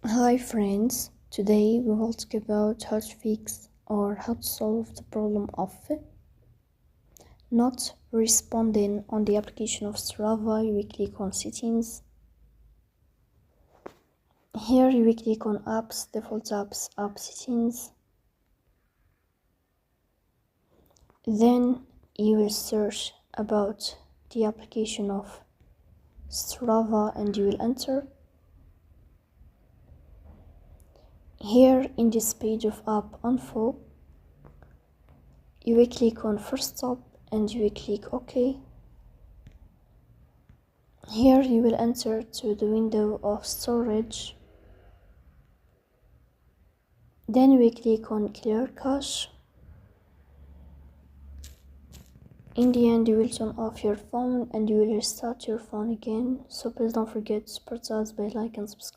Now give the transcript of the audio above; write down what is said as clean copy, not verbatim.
Hi friends, today we will talk about how to fix or how to solve the problem of not responding on the application of Strava. You will click on settings. Here you will click on apps, default apps, app settings. Then you will search about the application of Strava and you will enter. Here in this page of app info, you will click on first stop and you will click OK. Here you will enter to the window of storage. Then you will click on clear cache. In the end, you will turn off your phone and you will restart your phone again. So please don't forget to support us by like and subscribe.